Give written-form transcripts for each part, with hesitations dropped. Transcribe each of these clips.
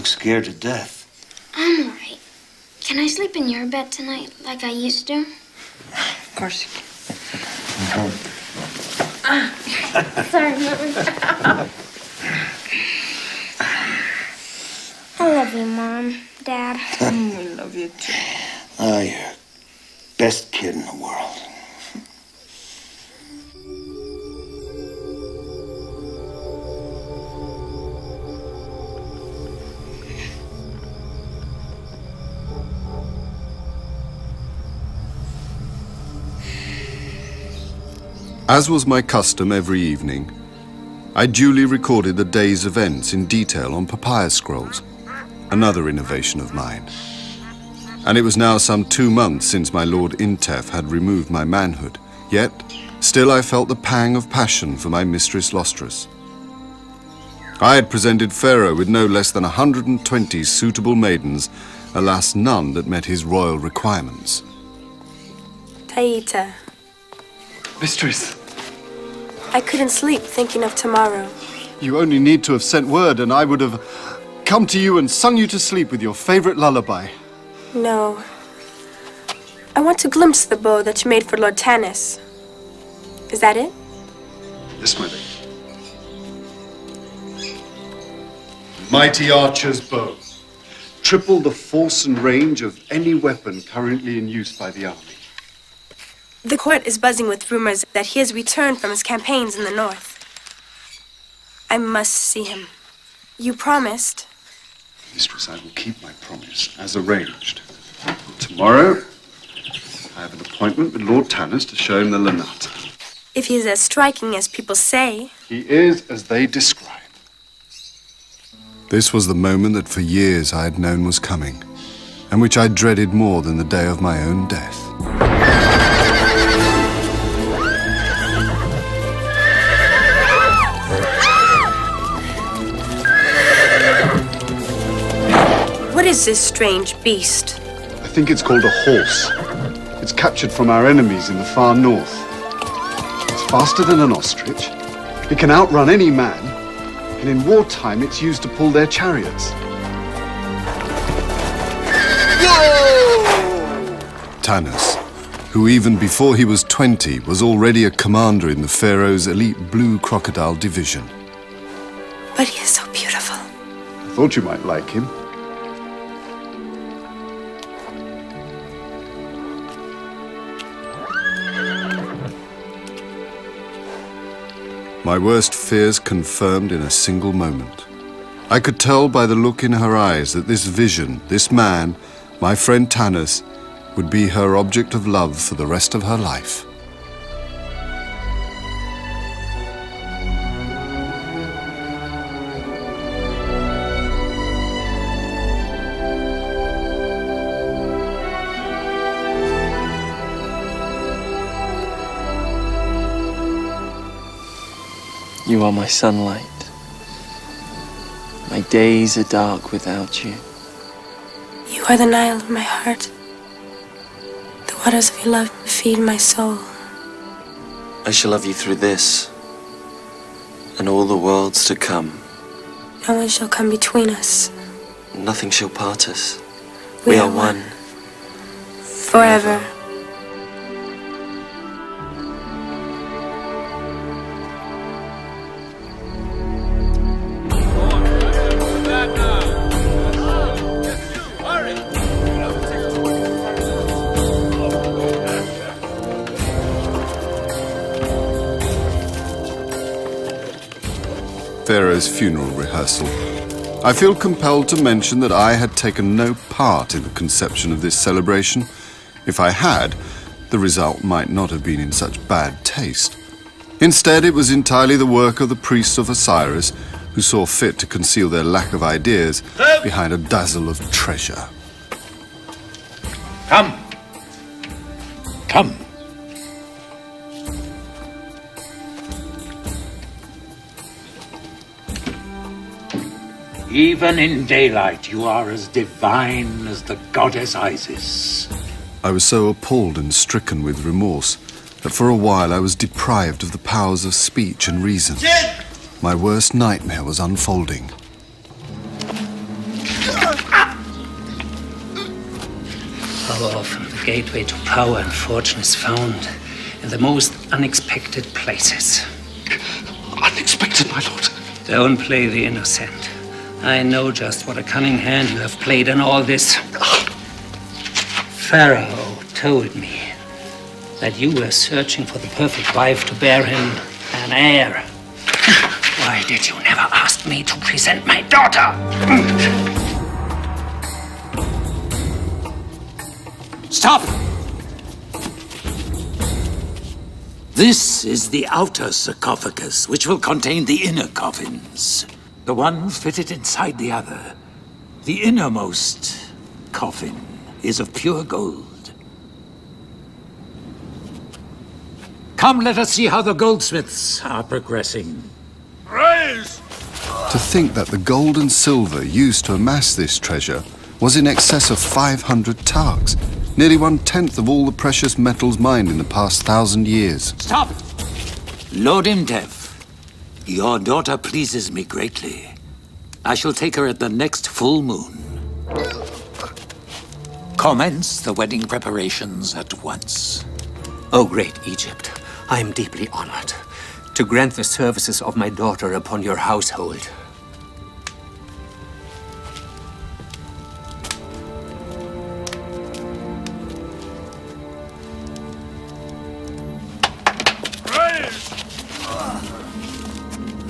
look scared to death. I'm all right. Can I sleep in your bed tonight like I used to? Of course you can. Sorry, Mom. I love you, Mom, Dad. We love you too. Oh, you're best kid in the world. As was my custom every evening, I duly recorded the day's events in detail on papyrus scrolls, another innovation of mine. And it was now some 2 months since my Lord Intef had removed my manhood, yet still I felt the pang of passion for my mistress Lostrous. I had presented Pharaoh with no less than 120 suitable maidens, alas none that met his royal requirements. Taita, Mistress! I couldn't sleep thinking of tomorrow. You only need to have sent word and I would have come to you and sung you to sleep with your favorite lullaby. No. I want to glimpse the bow that you made for Lord Tanis. Is that it? Yes, my lady. Mighty archer's bow. Triple the force and range of any weapon currently in use by the army. The court is buzzing with rumors that he has returned from his campaigns in the north. I must see him. You promised. Mistress, I will keep my promise, as arranged. Tomorrow, I have an appointment with Lord Tanis to show him the Lanata. If he is as striking as people say. He is as they describe. This was the moment that for years I had known was coming, and which I dreaded more than the day of my own death. What is this strange beast? I think it's called a horse. It's captured from our enemies in the far north. It's faster than an ostrich. It can outrun any man. And in wartime, it's used to pull their chariots. Whoa! Tanis, who even before he was 20, was already a commander in the Pharaoh's elite blue crocodile division. But he is so beautiful. I thought you might like him. My worst fears confirmed in a single moment. I could tell by the look in her eyes that this vision, this man, my friend Tanis, would be her object of love for the rest of her life. You are my sunlight. My days are dark without you. You are the Nile of my heart. The waters of your love feed my soul. I shall love you through this, and all the worlds to come. No one shall come between us. Nothing shall part us. We are one. Forever. Pharaoh's funeral rehearsal. I feel compelled to mention that I had taken no part in the conception of this celebration. If I had, the result might not have been in such bad taste. Instead, it was entirely the work of the priests of Osiris, who saw fit to conceal their lack of ideas behind a dazzle of treasure. Come. Come. Even in daylight, you are as divine as the goddess Isis. I was so appalled and stricken with remorse that for a while I was deprived of the powers of speech and reason. My worst nightmare was unfolding. How often the gateway to power and fortune is found in the most unexpected places. Unexpected, my lord. Don't play the innocent. I know just what a cunning hand you have played in all this. Pharaoh told me that you were searching for the perfect wife to bear him an heir. Why did you never ask me to present my daughter? Stop! This is the outer sarcophagus, which will contain the inner coffins. The one fitted inside the other. The innermost coffin is of pure gold. Come, let us see how the goldsmiths are progressing. Raise! To think that the gold and silver used to amass this treasure was in excess of 500 targs, nearly 1/10 of all the precious metals mined in the past 1,000 years. Stop! Lord Imdev, your daughter pleases me greatly. I shall take her at the next full moon. Commence the wedding preparations at once. O great Egypt, I am deeply honored to grant the services of my daughter upon your household.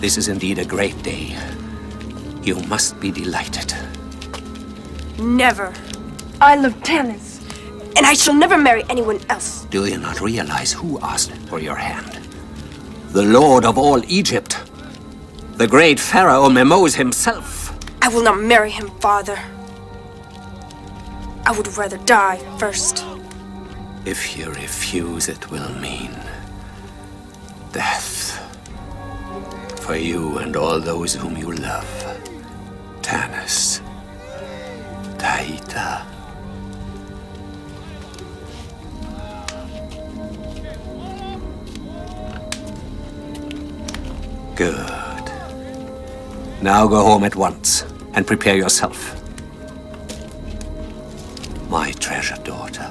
This is indeed a great day. You must be delighted. Never. I love tennis. And I shall never marry anyone else. Do you not realize who asked for your hand? The Lord of all Egypt. The great Pharaoh Memos himself. I will not marry him, father. I would rather die first. If you refuse, it will mean death. For you and all those whom you love. Tanis. Taita. Good. Now go home at once and prepare yourself. My treasured daughter.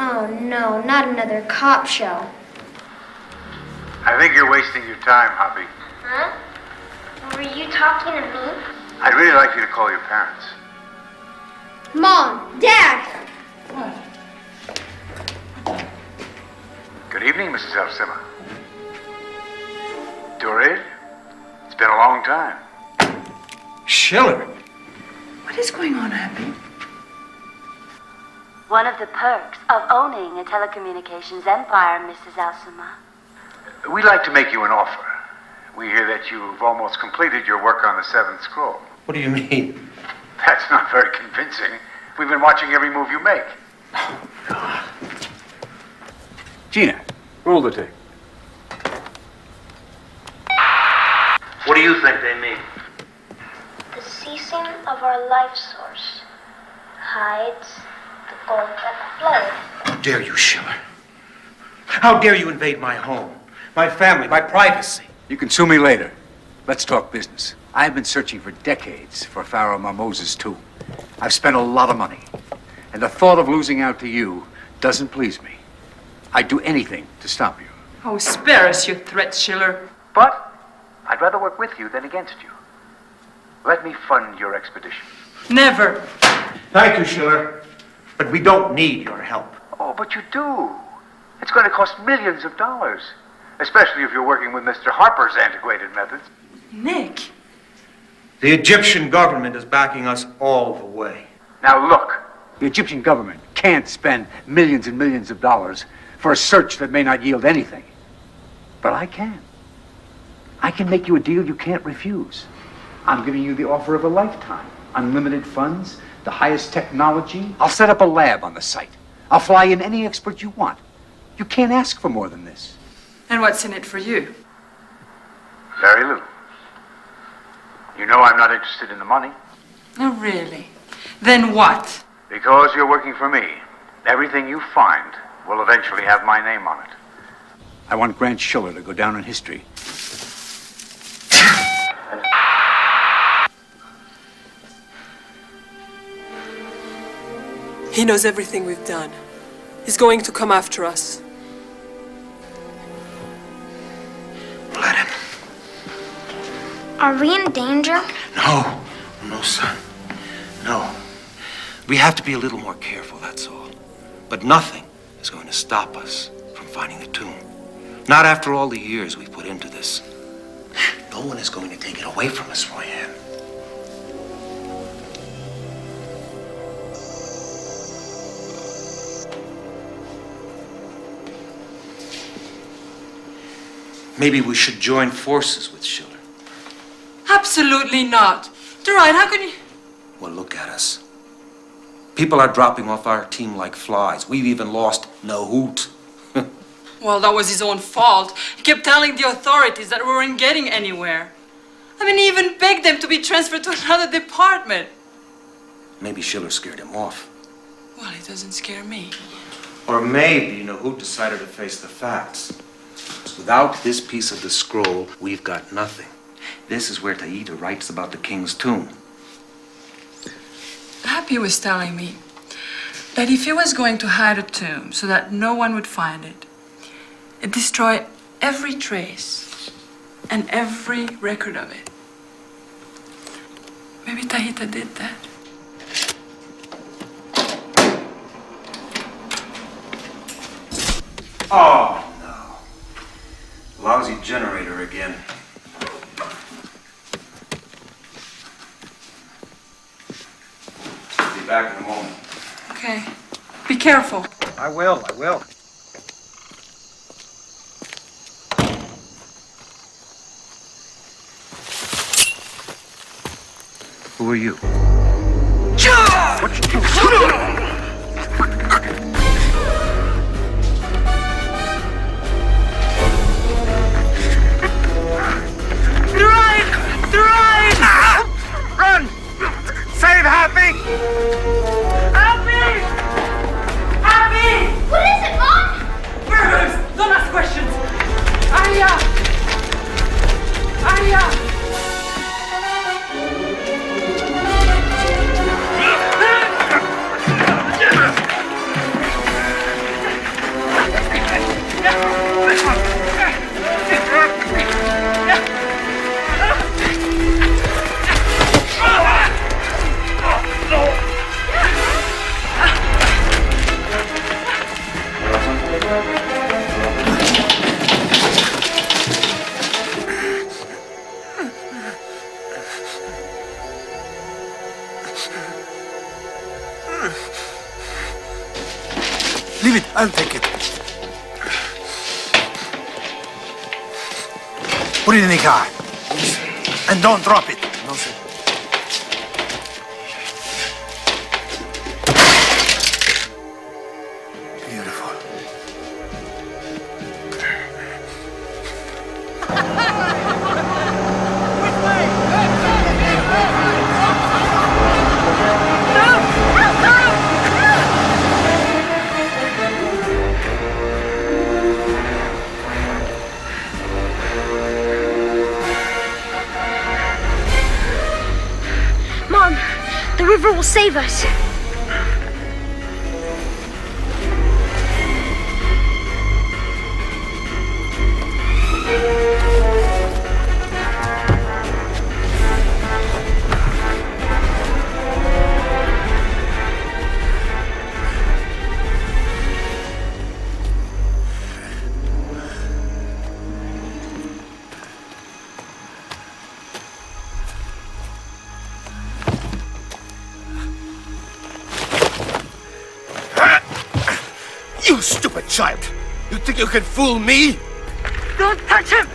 Oh no, not another cop show. I think you're wasting your time, Hoppy. Huh? Were you talking to me? I'd really like you to call your parents. Mom, Dad! Good evening, Mrs. Elsima. Dorid? It's been a long time. Schiller! What is going on, Happy? One of the perks of owning a telecommunications empire, Mrs. Elsima. We'd like to make you an offer. We hear that you've almost completed your work on the seventh scroll. What do you mean? That's not very convincing. We've been watching every move you make. Gina, roll the tape. What do you think they mean? The ceasing of our life source hides the gold that flows. How dare you, Schiller? How dare you invade my home, my family, my privacy? You can sue me later. Let's talk business. I've been searching for decades for Pharaoh Moses' tomb. I've spent a lot of money. And the thought of losing out to you doesn't please me. I'd do anything to stop you. Oh, spare us your threats, Schiller. But I'd rather work with you than against you. Let me fund your expedition. Never. Thank you, Schiller. But we don't need your help. Oh, but you do. It's going to cost millions of dollars. Especially if you're working with Mr. Harper's antiquated methods. Nick. The Egyptian government is backing us all the way. Now look. The Egyptian government can't spend millions and millions of dollars for a search that may not yield anything. But I can. I can make you a deal you can't refuse. I'm giving you the offer of a lifetime. Unlimited funds, the highest technology. I'll set up a lab on the site. I'll fly in any expert you want. You can't ask for more than this. And what's in it for you? Very little. You know I'm not interested in the money. Oh, really? Then what? Because you're working for me, everything you find will eventually have my name on it. I want Grant Schiller to go down in history. He knows everything we've done. He's going to come after us. Let him. Are we in danger? No. No, son. No. We have to be a little more careful, that's all. But nothing is going to stop us from finding the tomb. Not after all the years we've put into this. No one is going to take it away from us, Royanne. Maybe we should join forces with Schiller. Absolutely not. Duride, how can you... Well, look at us. People are dropping off our team like flies. We've even lost Nahoot. Well, that was his own fault. He kept telling the authorities that we weren't getting anywhere. I mean, he even begged them to be transferred to another department. Maybe Schiller scared him off. Well, it doesn't scare me. Or maybe Nahoot decided to face the facts. Without this piece of the scroll, we've got nothing. This is where Taita writes about the king's tomb. Happy was telling me that if he was going to hide a tomb so that no one would find it, it'd destroy every trace and every record of it. Maybe Taita did that. Oh, no. Lousy generator again. I'll be back in a moment. Okay. Be careful. I will. Who are you? What you do? Run! Save Happy! Happy! Happy! What is it, Mom? Burgers! Don't ask questions! Arya! Arya! Leave it, I'll take it. Put it in the car. And don't drop it. No, sir. Beautiful. Mom, the river will save us. You stupid child! You think you can fool me? Don't touch him!